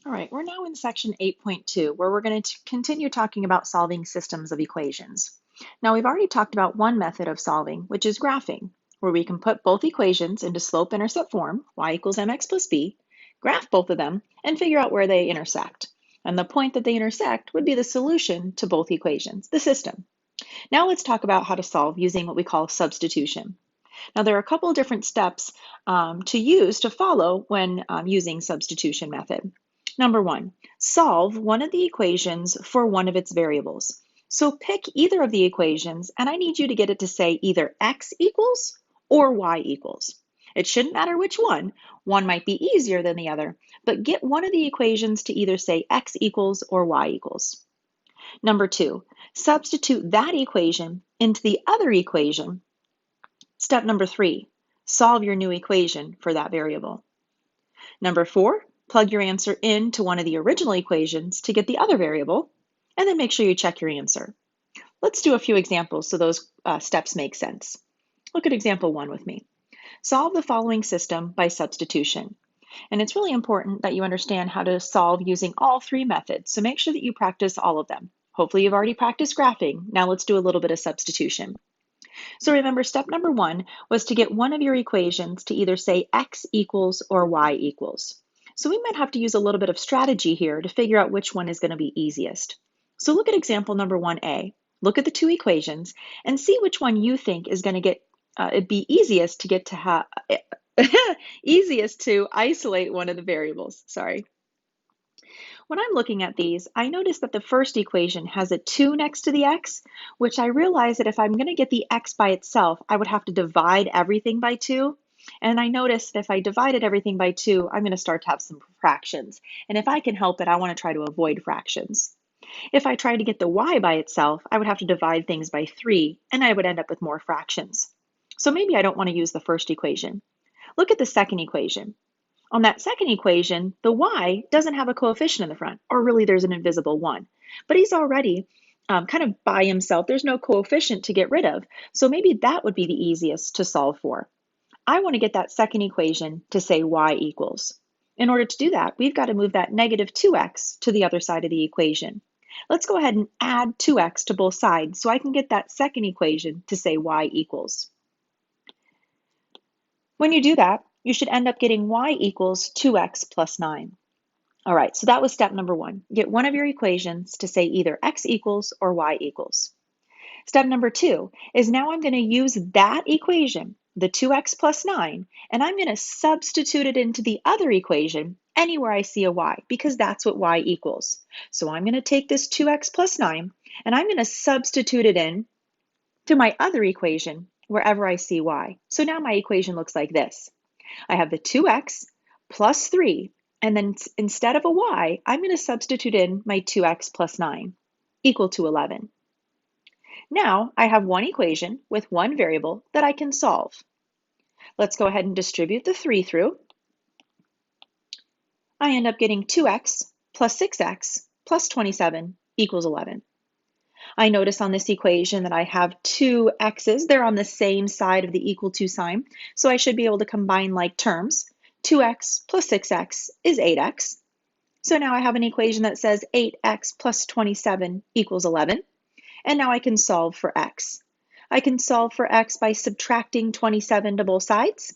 All right, we're now in section 8.2, where we're going to continue talking about solving systems of equations. Now, we've already talked about one method of solving, which is graphing, where we can put both equations into slope-intercept form, y equals mx plus b, graph both of them, and figure out where they intersect. And the point that they intersect would be the solution to both equations, the system. Now let's talk about how to solve using what we call substitution. Now, there are a couple of different steps to use to follow when using substitution method. Number one, solve one of the equations for one of its variables. So pick either of the equations, and I need you to get it to say either x equals or y equals. It shouldn't matter which one. One might be easier than the other, but get one of the equations to either say x equals or y equals. Number two, substitute that equation into the other equation. Step number three, solve your new equation for that variable. Number four, plug your answer into one of the original equations to get the other variable, and then make sure you check your answer. Let's do a few examples so those steps make sense. Look at example 1 with me. Solve the following system by substitution. And it's really important that you understand how to solve using all three methods, so make sure that you practice all of them. Hopefully you've already practiced graphing. Now let's do a little bit of substitution. So remember, step number 1 was to get one of your equations to either say x equals or y equals. So we might have to use a little bit of strategy here to figure out which one is going to be easiest. So look at example number 1a. Look at the two equations and see which one you think is going to get it'd be easiest to get to have easiest to isolate one of the variables. Sorry. When I'm looking at these, I notice that the first equation has a 2 next to the x, which I realize that if I'm going to get the x by itself, I would have to divide everything by 2. And I noticed that if I divided everything by 2, I'm going to start to have some fractions. And if I can help it, I want to try to avoid fractions. If I tried to get the y by itself, I would have to divide things by 3, and I would end up with more fractions. So maybe I don't want to use the first equation. Look at the second equation. On that second equation, the y doesn't have a coefficient in the front, or really there's an invisible 1. But he's already kind of by himself. There's no coefficient to get rid of. So maybe that would be the easiest to solve for. I want to get that second equation to say y equals. In order to do that, we've got to move that negative 2x to the other side of the equation. Let's go ahead and add 2x to both sides so I can get that second equation to say y equals. When you do that, you should end up getting y equals 2x plus 9. All right, so that was step number 1. Get one of your equations to say either x equals or y equals. Step number 2 is now I'm going to use that equation, the 2x plus 9, and I'm going to substitute it into the other equation anywhere I see a y, because that's what y equals. So I'm going to take this 2x plus 9, and I'm going to substitute it in to my other equation wherever I see y. So now my equation looks like this. I have the 2x plus 3, and then instead of a y, I'm going to substitute in my 2x plus 9, equal to 11. Now I have one equation with one variable that I can solve. Let's go ahead and distribute the 3 through. I end up getting 2x plus 6x plus 27 equals 11. I notice on this equation that I have two x's. They're on the same side of the equal to sign, so I should be able to combine like terms. 2x plus 6x is 8x. So now I have an equation that says 8x plus 27 equals 11. And now I can solve for x. I can solve for x by subtracting 27 to both sides.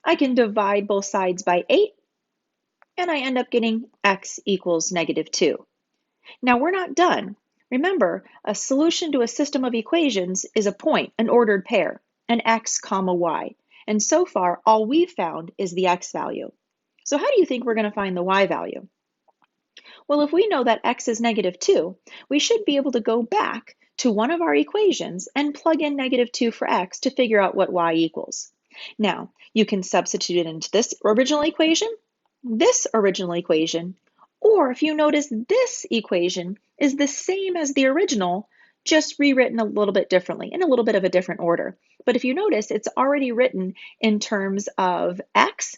I can divide both sides by 8, and I end up getting x equals negative 2. Now we're not done. Remember, a solution to a system of equations is a point, an ordered pair, an x comma y. And so far, all we've found is the x value. So how do you think we're going to find the y value? Well, if we know that x is negative 2, we should be able to go back to one of our equations and plug in negative 2 for x to figure out what y equals. Now, you can substitute it into this original equation, or if you notice this equation is the same as the original, just rewritten a little bit differently, in a little bit of a different order. But if you notice, it's already written in terms of x.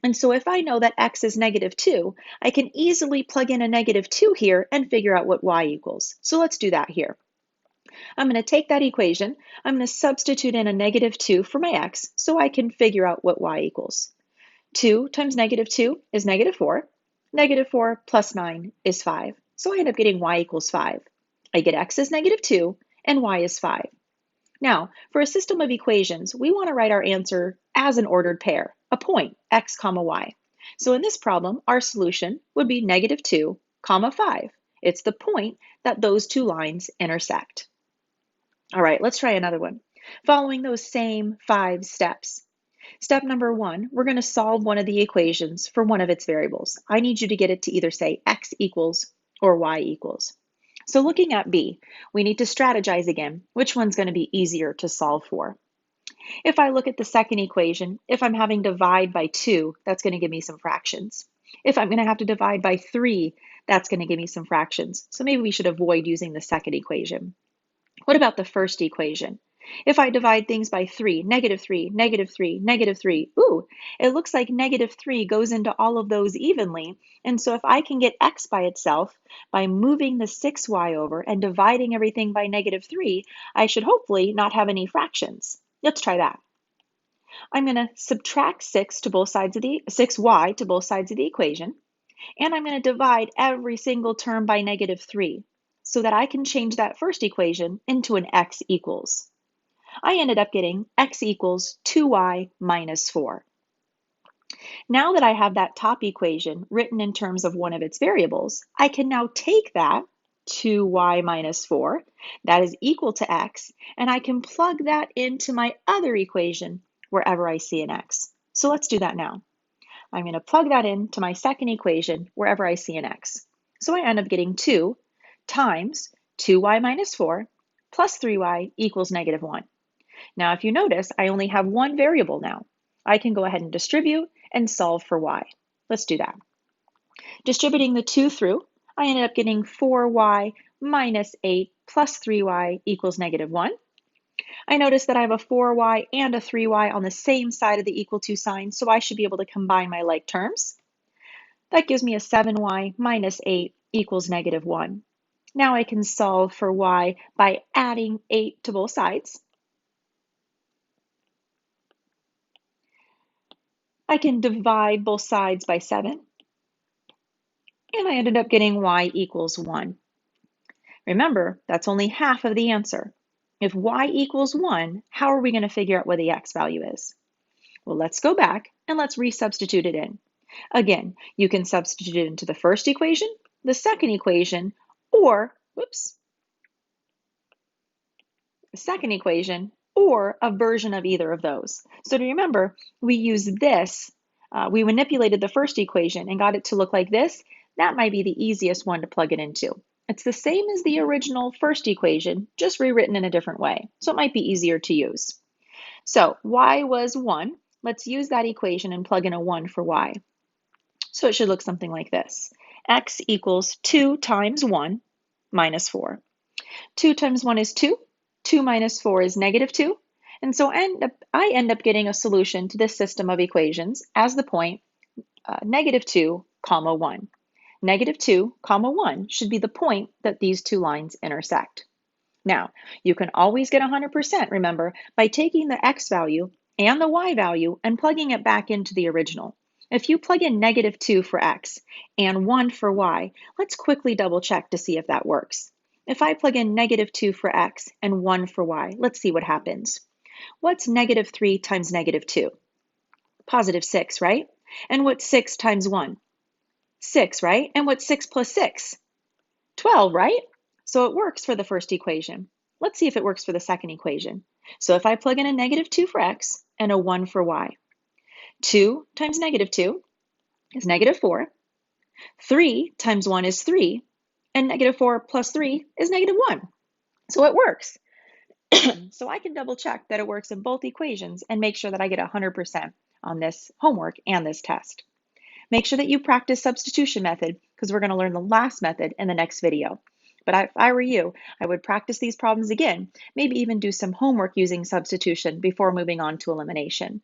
And so if I know that x is negative 2, I can easily plug in a negative 2 here and figure out what y equals. So let's do that here. I'm going to take that equation, I'm going to substitute in a negative 2 for my x so I can figure out what y equals. 2 times negative 2 is negative 4. Negative 4 plus 9 is 5. So I end up getting y equals 5. I get x is negative 2 and y is 5. Now, for a system of equations, we want to write our answer as an ordered pair, a point, x comma y. So in this problem, our solution would be negative 2 comma 5. It's the point that those two lines intersect. All right, let's try another one. Following those same 5 steps. Step number 1, we're going to solve one of the equations for one of its variables. I need you to get it to either say x equals or y equals. So looking at B, we need to strategize again. Which one's going to be easier to solve for? If I look at the second equation, if I'm having to divide by 2, that's going to give me some fractions. If I'm going to have to divide by 3, that's going to give me some fractions. So maybe we should avoid using the second equation. What about the first equation? If I divide things by 3, negative 3, negative 3, negative 3, ooh, it looks like negative 3 goes into all of those evenly. And so if I can get x by itself by moving the 6y over and dividing everything by negative 3, I should hopefully not have any fractions. Let's try that. I'm going to subtract 6 to both sides of the 6y to both sides of the equation, and I'm going to divide every single term by negative 3 so that I can change that first equation into an x equals. I ended up getting x equals 2y minus 4. Now that I have that top equation written in terms of one of its variables, I can now take that 2y minus 4, that is equal to x, and I can plug that into my other equation wherever I see an x. So let's do that now. I'm going to plug that into my second equation wherever I see an x. So I end up getting 2 times 2y minus 4 plus 3y equals negative 1. Now, if you notice, I only have one variable now. I can go ahead and distribute and solve for y. Let's do that. Distributing the 2 through, I ended up getting 4y minus 8 plus 3y equals negative 1. I notice that I have a 4y and a 3y on the same side of the equal to sign, so I should be able to combine my like terms. That gives me a 7y minus 8 equals negative 1. Now I can solve for y by adding 8 to both sides. I can divide both sides by 7, and I ended up getting y equals 1. Remember, that's only half of the answer. If y equals 1, how are we going to figure out what the x value is? Well, let's go back and let's resubstitute it in. Again, you can substitute it into the first equation, the second equation, or, the second equation, or a version of either of those. So to remember, we use this, we manipulated the first equation and got it to look like this. That might be the easiest one to plug it into. It's the same as the original first equation, just rewritten in a different way. So it might be easier to use. So y was 1. Let's use that equation and plug in a 1 for y. So it should look something like this. X equals 2 times 1 minus 4. 2 times 1 is 2. 2 minus 4 is negative 2. And so I end up getting a solution to this system of equations as the point negative 2, comma 1. Negative 2, comma 1 should be the point that these two lines intersect. Now, you can always get 100%, remember, by taking the x value and the y value and plugging it back into the original. If you plug in negative 2 for x and 1 for y, let's quickly double check to see if that works. If I plug in negative 2 for x and 1 for y, let's see what happens. What's negative 3 times negative 2? Positive 6, right? And what's 6 times 1? 6, right? And what's 6 plus 6? 12, right? So it works for the first equation. Let's see if it works for the second equation. So if I plug in a negative 2 for x and a 1 for y, 2 times negative 2 is negative 4. 3 times 1 is 3. And negative 4 plus 3 is negative 1. So it works. So I can double check that it works in both equations and make sure that I get 100% on this homework and this test. Make sure that you practice substitution method because we're going to learn the last method in the next video. But if I were you, I would practice these problems again, maybe even do some homework using substitution before moving on to elimination.